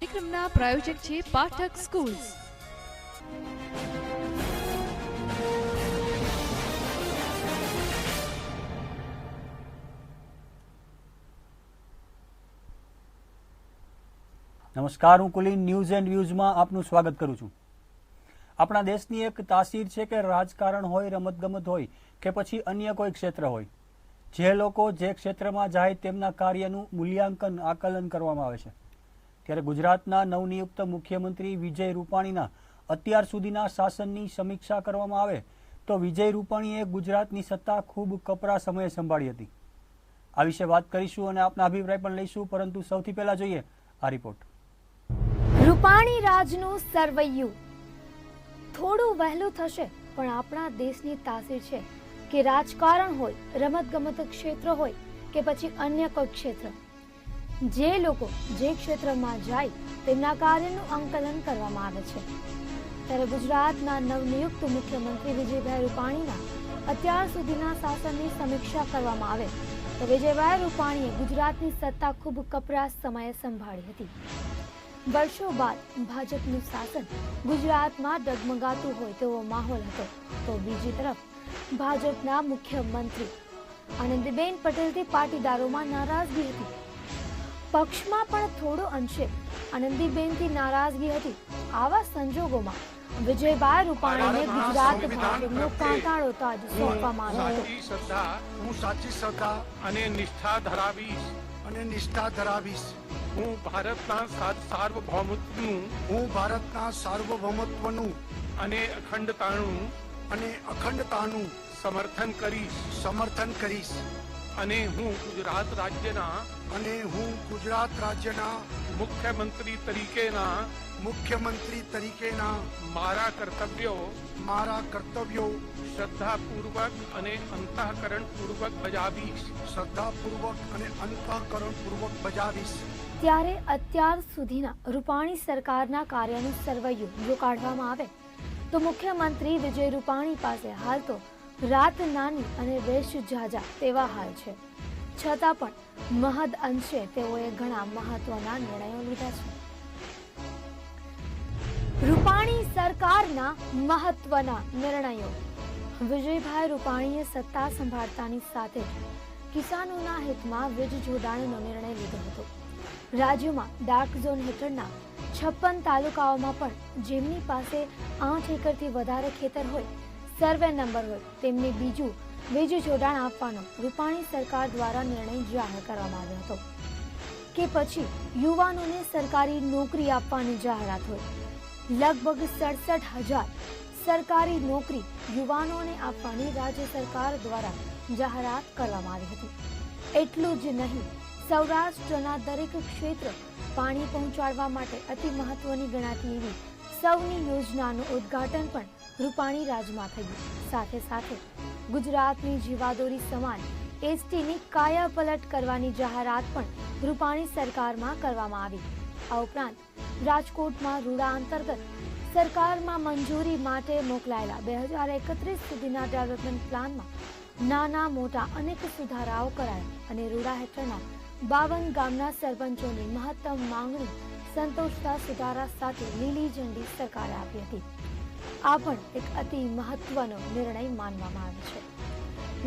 કાર્યક્રમના પ્રાયોજક છે પાઠક સ્કૂલ્સ. નમસ્કાર, હું કુલીન ન્યૂઝ એન્ડ વ્યૂઝમાં આપનું સ્વાગત કરું છું. આપણા દેશની એક તાસીર છે કે રાજકારણ હોય, રમતગમત હોય કે પછી અન્ય કોઈ ક્ષેત્ર હોય, જે લોકો જે ક્ષેત્રમાં જાય તેમના કાર્યનું મૂલ્યાંકન આકલન કરવામાં આવે છે. ત્યારે ગુજરાતના નવનિયુક્ત મુખ્યમંત્રી વિજય રૂપાણીના અત્યાર સુધીના શાસનની સમીક્ષા કરવામાં આવે તો વિજય રૂપાણીએ ગુજરાતની સત્તા ખૂબ કપરા સમયે સંભાળી હતી. આ વિશે વાત કરીશું અને આપના અભિપ્રાય પણ લઈશું, પરંતુ સૌથી પહેલા જોઈએ આ રિપોર્ટ. રૂપાણી રાજનું સરવૈયું થોડું વહેલું થશે, પણ આપણા દેશની તાસીર છે કે રાજકારણ હોય, રમતગમત ક્ષેત્ર હોય કે પછી અન્ય કોઈ ક્ષેત્ર, જે લોકો જે ક્ષેત્રમાં જાય તેમના કાર્યનું આંકલન કરવામાં આવે છે. ત્યારે ગુજરાતના નવનિયુક્ત મુખ્યમંત્રી વિજયભાઈ રૂપાણીના અત્યાર સુધીના શાસનની સમીક્ષા કરવામાં આવે તો વિજયભાઈ રૂપાણીએ ગુજરાતની સત્તા ખૂબ કપરા સમયે સંભાળી હતી. વર્ષો બાદ ભાજપનું શાસન ગુજરાતમાં ડગમગાતું હોય તેવો માહોલ હતો, તો બીજી તરફ ભાજપના મુખ્યમંત્રી આનંદીબેન પટેલથી પાટીદારોમાં નારાજગી હતી. પક્ષમાં પણ થોડો અંશે આનંદીબેનથી નારાજગી હતી. આવા સંજોગોમાં વિજયભાઈ રૂપાણીને ગુજરાત ભાજપનો કાંટાળો તાજ સોંપવામાં આવ્યો હતો. હું સાચી શ્રદ્ધા અને નિષ્ઠા ધરાવીશ. હું ભારતના સાર્વભૌમત્વનું અને અખંડતાનું સમર્થન કરીશ. અને હું ગુજરાત રાજ્યના મુખ્યમંત્રી તરીકેના મારા કર્તવ્યો શ્રદ્ધાપૂર્વક અને અંતઃકરણપૂર્વક બજાવીશ. ત્યારે અત્યાર સુધીના રૂપાણી સરકારના કાર્યનું સરવૈયું જો કાઢવામાં આવે તો મુખ્યમંત્રી વિજય રૂપાણી પાસે હાલ તો રાત નાની અને વેશ ઝાઝા તેવા હાલ છે. છતાં પણ મહદ અંશે તેઓએ ઘણા મહત્વના નિર્ણયો લીધા છે. રૂપાણી સરકારના મહત્વના નિર્ણયો. વિજયભાઈ રૂપાણીએ સત્તા સંભાળતાની સાથે જ કિસાનોના હિતમાં વીજ જોડાણનો નિર્ણય લીધો હતો. રાજ્યમાં ડાર્ક ઝોન હેઠળના 56 તાલુકાઓમાં પણ જેમની પાસે 8 એકરથી વધારે ખેતર હોય, સર્વે નંબર હોય, તેમને બીજું વીજ જોડાણ આપવાનો રૂપાણી સરકાર દ્વારા નિર્ણય જાહેર કરવામાં આવ્યો હતો. કે પછી યુવાનોને સરકારી નોકરી આપવાની જાહેરાત હોય. લગભગ 67,000 સરકારી નોકરી યુવાનોને આપવાની રાજ્ય સરકાર દ્વારા જાહેરાત કરવામાં આવી હતી. એટલું જ નહીં, સૌરાષ્ટ્રના દરેક ક્ષેત્ર પાણી પહોંચાડવા માટે અતિ મહત્વની ગણાતી એવી સૌની યોજનાનું ઉદ્ઘાટન પણ રૂપાણી રાજમાં થયું. સાથે સાથે ગુજરાતની જીવાદોરી સમાન એસટીની કાયાપલટ કરવાની જાહેરાત પણ રૂપાણી સરકારમાં કરવામાં આવી. આ ઉપરાંત રાજકોટમાં રૂડા અંતર્ગત સરકારમાં મંજૂરી માટે મોકલાયેલા 2031 સુધીના ડેવલપમેન્ટ પ્લાનમાં નાના મોટા અનેક સુધારાઓ કરાયા અને રૂડા હેઠળના 52 ગામના સરપંચોની મહત્તમ માંગણી સંતોષતા સુધારા સાથે લીલી ઝંડી સરકારે આપી હતી. આ પણ એક અતિ મહત્વનો નિર્ણય માનવામાં આવે છે.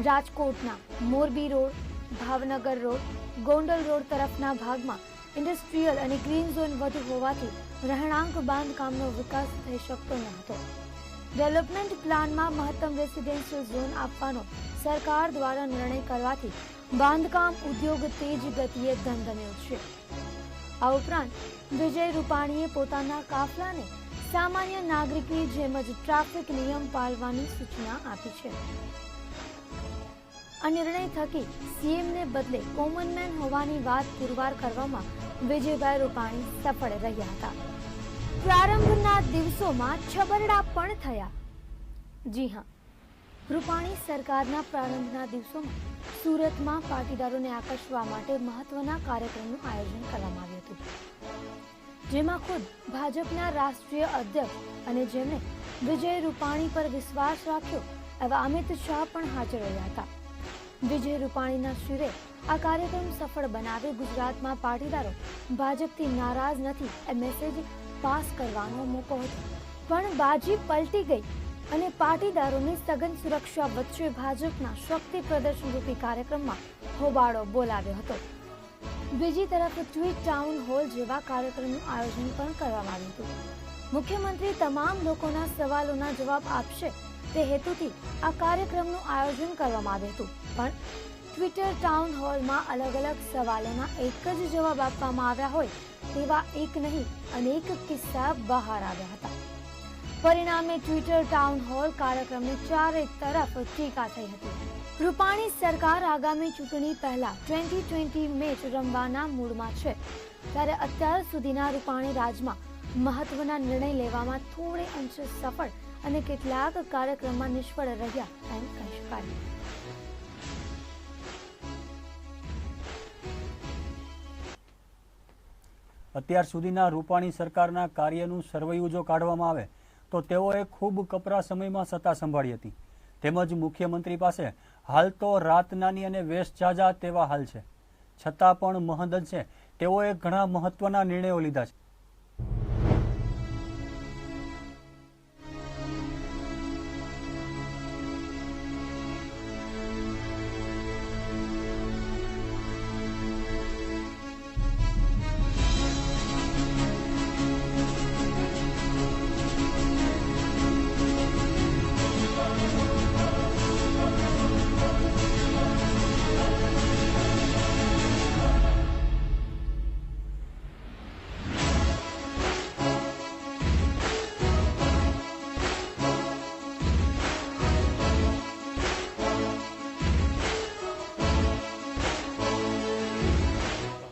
રાજકોટના Morbi road, Bhavnagar road, Gondal road તરફના ભાગમાં ઇન્ડસ્ટ્રીયલ અને ગ્રીન ઝોન વધુ હોવાથી રહેણાંક બાંધકામનો વિકાસ થઈ શકતો ન હતો. ડેવલપમેન્ટ પ્લાનમાં મહત્તમ રેસિડેન્શિયલ ઝોન આપવાનો સરકાર દ્વારા નિર્ણય કરવાથી બાંધકામ ઉદ્યોગ તેજ ગતિએ ધમધમ્યો છે. આ ઉપરાંત વિજય રૂપાણીએ પોતાના કાફલાને સામાન્ય નાગરિકની જેમ જ ટ્રાફિક નિયમ પાળવાની સૂચના આપી છે. આ નિર્ણય થકી સીએમને બદલે કોમનમેન હોવાની વાત પુરવાર કરવામાં વિજયભાઈ રૂપાણી સફળ રહ્યા હતા. પ્રારંભના દિવસોમાં છબરડા પણ થયા. જી હા, રૂપાણી સરકારના પ્રારંભના દિવસોમાં સુરતમાં પાટીદારોને આકર્ષવા માટે મહત્વના કાર્યક્રમનું આયોજન કરવામાં આવ્યું હતું, જેમાં ખુદ ભાજપના રાષ્ટ્રીય અધ્યક્ષ અને જેમણે વિજય રૂપાણી પર વિશ્વાસ રાખ્યો એવા અમિત શાહ પણ હાજર રહ્યા હતા. વિજય રૂપાણીના શિરે આ કાર્યક્રમ સફળ બનાવી ગુજરાતમાં પાટીદારો ભાજપથી નારાજ નથી એ મેસેજ પાસ કરવાનો મોકો હતો, પણ બાજી પલટી ગઈ અને પાટીદારોની સઘન સુરક્ષા વચ્ચે ભાજપના શક્તિ પ્રદર્શન રૂપી કાર્યક્રમમાં હોબાળો બોલાવ્યો હતો. બીજી તરફ ટ્વીટ ટાઉન હોલ જેવા કાર્યક્રમનું આયોજન પણ કરવામાં આવ્યું હતું. મુખ્યમંત્રી તમામ લોકોના સવાલોના જવાબ આપશે તે હેતુથી આ કાર્યક્રમનું આયોજન કરવામાં આવ્યું હતું, પણ ટ્વિટર ટાઉન હોલમાં અલગ અલગ સવાલોના એક જ જવાબ આપવામાં આવ્યા હોય તેવા એક નહીં અનેક કિસ્સા બહાર આવ્યા હતા. પરિણામે ટ્વિટર ટાઉન હોલ કાર્યક્રમની ચારે તરફ ટીકા થઈ હતી. રૂપાણી સરકાર આગામી ચૂંટણી પહેલા 2020 મેચ રમવાના મૂડમાં છે, ત્યારે અત્યાર સુધીના રૂપાણી રાજમાં મહત્વના નિર્ણય લેવામાં થોડે અંશે સફળ અને કેટલાક કાર્યક્રમમાં નિષ્ફળ રહ્યા એમ કહી શકાય. અત્યાર સુધીના રૂપાણી સરકારના કાર્યનું સરવૈયું જો કાઢવામાં આવે તો તેઓએ ખૂબ કપરા સમયમાં સત્તા સંભાળી હતી, તેમજ મુખ્યમંત્રી પાસે હાલ તો રાત નાની અને વેશ જાજા તેવા હાલ છે, છતાં પણ મહદઅંશે તેઓએ ઘણા મહત્વના નિર્ણયો લીધા છે.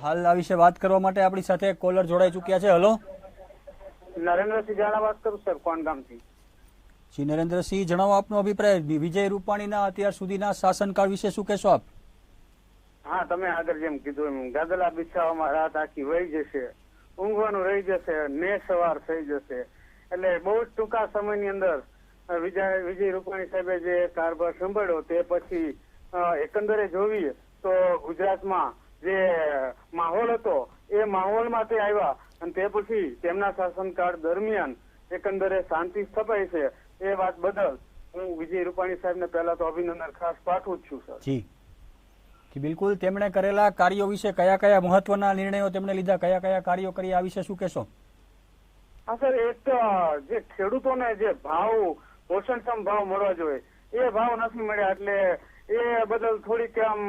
હાલ આ વિશે વાત કરવા માટે આપણી સાથે કોલર જોડાઈ ચૂક્યા છે. હલો, નરેન્દ્રસિંહ જાણા વાત કરું સર, કોણ ગામથી. જી નરેન્દ્રસિંહ, જણાવો આપનો અભિપ્રાય વિજય રૂપાણીના અત્યાર સુધીના શાસનકાળ વિશે શું કહેશો આપ? હા, તમે આગળ જેમ કીધું એમ ગાદલા બિછાવવામાં રાત આખી વહી જશે, ઊંઘવાનું રહી જશે, ને સવાર થઈ જશે. એટલે બહુ જ ટૂંકા સમયની અંદર વિજય રૂપાણી સાહેબે જે કારભાર સંભાળ્યો તે પછી એકંદરે જોઈએ તો ગુજરાતમાં જે માહોલ હતો એ માહોલમાં તે આવ્યા અને તે પછી તેમના શાસનકાળ દરમિયાન એકંદરે શાંતિ સ્થપાઈ છે. એ વાત બદલ હું વિજય રૂપાણી સાહેબને પહેલા તો અભિનંદન ખાસ પાઠવું જ છું સર. જી બિલકુલ, તેમણે કરેલા કાર્યો વિશે કયા કયા મહત્વના નિર્ણયો તેમણે લીધા, કયા કયા કાર્યો કરી, આ વિશે શું કહેશો? હા સર, એક જે ખેડૂતોને જે ભાવ પોષણક્ષમ ભાવ મળવા જોઈએ એ ભાવ નથી મળ્યા, એટલે એ બદલ થોડીક આમ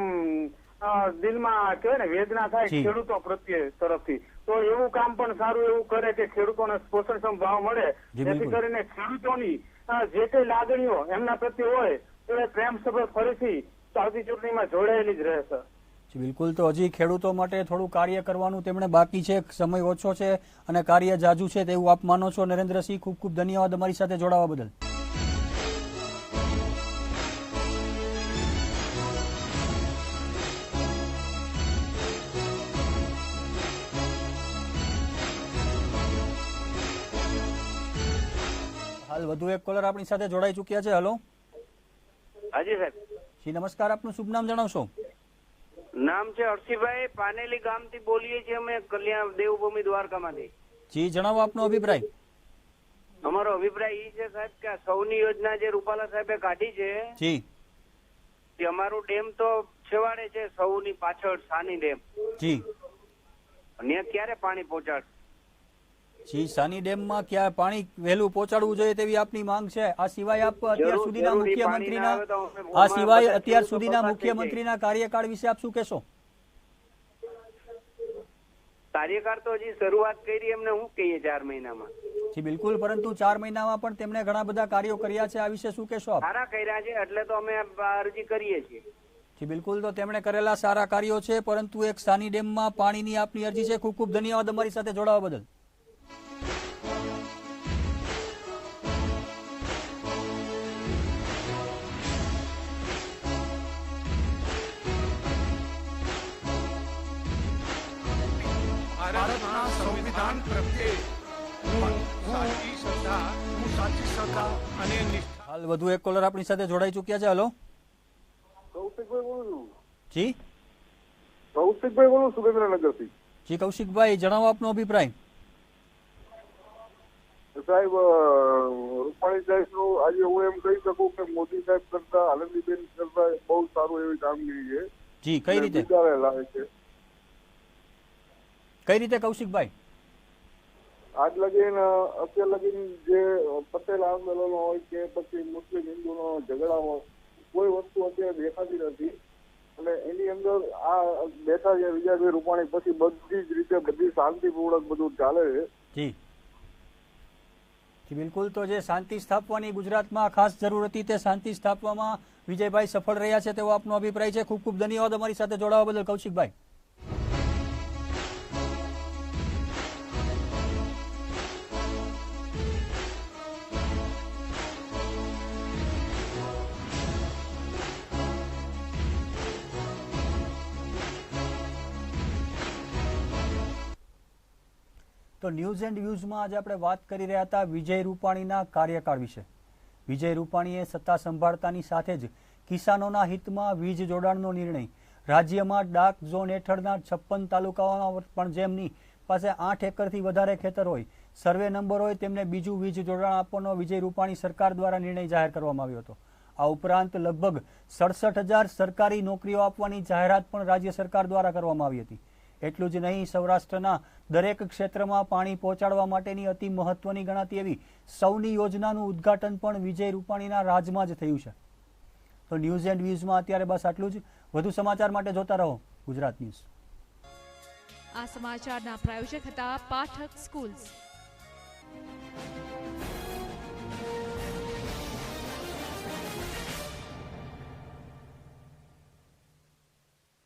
દિલમાં કહેવાય ને વેદના થાય ખેડૂતો પ્રત્યે તરફથી. તો એવું કામ પણ સારું એવું કરે કે ખેડૂતોને પોષણક્ષમ ભાવ મળે, જેથી કરીને ખેડૂતોની જે કઈ લાગણીઓ એમના પ્રત્યે હોય એ પ્રેમસભર ફરીથી આવતી ચૂંટણીમાં જોડાયેલી જ રહે સર. બિલકુલ, તો હજી ખેડૂતો માટે થોડું કાર્ય કરવાનું તેમણે બાકી છે, સમય ઓછો છે અને કાર્ય જાજુ છે તેવું આપ માનો છો? નરેન્દ્રસિંહ, ખૂબ ખૂબ ધન્યવાદ અમારી સાથે જોડાવા બદલ. હાલ વધુ એક કોલર આપણી સાથે જોડાઈ ચૂક્યા છે. હલો, હાજી સાહેબ. જી નમસ્કાર, આપનું શુભ નામ જણાવશો? નામ છે હર્ષિભાઈ, પાનેલી ગામથી બોલીએ છીએ અમે, કલ્યાણ દેવભૂમિ દ્વારકામાંથી. જી જણાવો આપનો અભિપ્રાય. અમારો અભિપ્રાય એ છે સાહેબ કે આ સૌની યોજના જે રૂપાલા સાહેબે કાઢી છે જી, તે અમારું ડેમ તો છેવાડે છે, સૌની પાછળ સાની ડેમ જી, અને ક્યારે પાણી પહોંચાડશે? જી, સાની ડેમમાં ક્યાં પાણી વહેલું પહોંચાડવું જોઈએ તેવી આપની માંગ છે. આ સિવાય આપ અત્યાર સુધીના મુખ્યમંત્રીના કાર્યકાળ વિશે આપ શું કહેશો? કાર્યકાળ તો હજી શરૂઆત કરી, એમને શું કહીએ 4 મહિનામાં. જી બિલકુલ, પરંતુ 4 મહિનામાં પણ તેમણે ઘણા બધા કાર્યો કર્યા છે, આ વિશે શું કહેશો આપ? સારા કર્યા છે એટલે તો અમે અરજી કરીએ છીએ. જી બિલકુલ, તો તેમણે કરેલા સારા કાર્યો છે, પરંતુ એક સાની ડેમમાં પાણીની આપની અરજી છે. ખૂબ ખૂબ ધન્યવાદ અમારી સાથે જોડાવા બદલ. ભારતના સંવિધાન પ્રત્યે હું સાચી શ્રદ્ધા અને નિષ્ઠા. હાલ વધુ એક કોલર આપણી સાથે જોડાઈ ચૂક્યા છે. હલો, કૌશિકભાઈ બોલું છું. જી કૌશિકભાઈ બોલું સુરેન્દ્રનગરથી. જી કૌશિકભાઈ, જણાવો આપનો અભિપ્રાય. સાહેબ રૂપાણી સાહેબનું આજે હું એમ કહી શકું કે મોદી સાહેબ કરતા આનંદીબેન કરતા બહુ સારું એવી કામગીરી છે. જી કઈ રીતે વિચારેલા છે. કઈ રીતે કૌશિકભાઈ? આજ લગીન અત્યાર લગીન જે પટેલ આંદોલનો હોય કે પછી મુસ્લિમ હિન્દુનો ઝઘડા હોય, કોઈ વસ્તુ અત્યારે દેખાતી નથી. અને એની અંદર આ બેઠા છે વિજયભાઈ રૂપાણી પછી બધી જ રીતે બધી શાંતિપૂર્વક બધું ચાલે છે. જી બિલકુલ. તો જે શાંતિ સ્થાપવાની ગુજરાતમાં ખાસ જરૂર હતી તે શાંતિ સ્થાપવામાં વિજયભાઈ સફળ રહ્યા છે તેવો આપનો અભિપ્રાય છે. ખૂબ ખૂબ ધન્યવાદ અમારી સાથે જોડાવા બદલ કૌશિકભાઈ. તો ન્યૂઝ એન્ડ વ્યૂઝમાં આજે આપણે વાત કરી રહ્યા હતા વિજય રૂપાણીના કાર્યકાળ વિશે. વિજય રૂપાણીએ સત્તા સંભાળતાની સાથે જ કિસાનોના હિતમાં વીજ જોડાણનો નિર્ણય, રાજ્યમાં ડાર્ક ઝોન હેઠળના 56 તાલુકાઓમાં પણ જેમની પાસે 8 એકરથી વધારે ખેતર હોય, સર્વે નંબર હોય, તેમને બીજું વીજ જોડાણ આપવાનો વિજય રૂપાણી સરકાર દ્વારા નિર્ણય જાહેર કરવામાં આવ્યો હતો. આ ઉપરાંત લગભગ 67,000 સરકારી નોકરીઓ આપવાની જાહેરાત પણ રાજ્ય સરકાર દ્વારા કરવામાં આવી હતી. એટલું જ નહીં, સૌરાષ્ટ્રના દરેક ક્ષેત્રમાં પાણી પહોંચાડવા માટેની અતિ મહત્વની ગણાતી એવી સૌની યોજનાનું ઉદ્ઘાટન પણ વિજય રૂપાણીના રાજમાં જ થયું છે. તો ન્યૂઝ એન્ડ વ્યૂઝમાં અત્યારે બસ આટલું જ. વધુ સમાચાર માટે જોતા રહો ગુજરાત ન્યૂઝ. આ સમાચારના પ્રાયોજક હતા પાઠક સ્કૂલ્સ.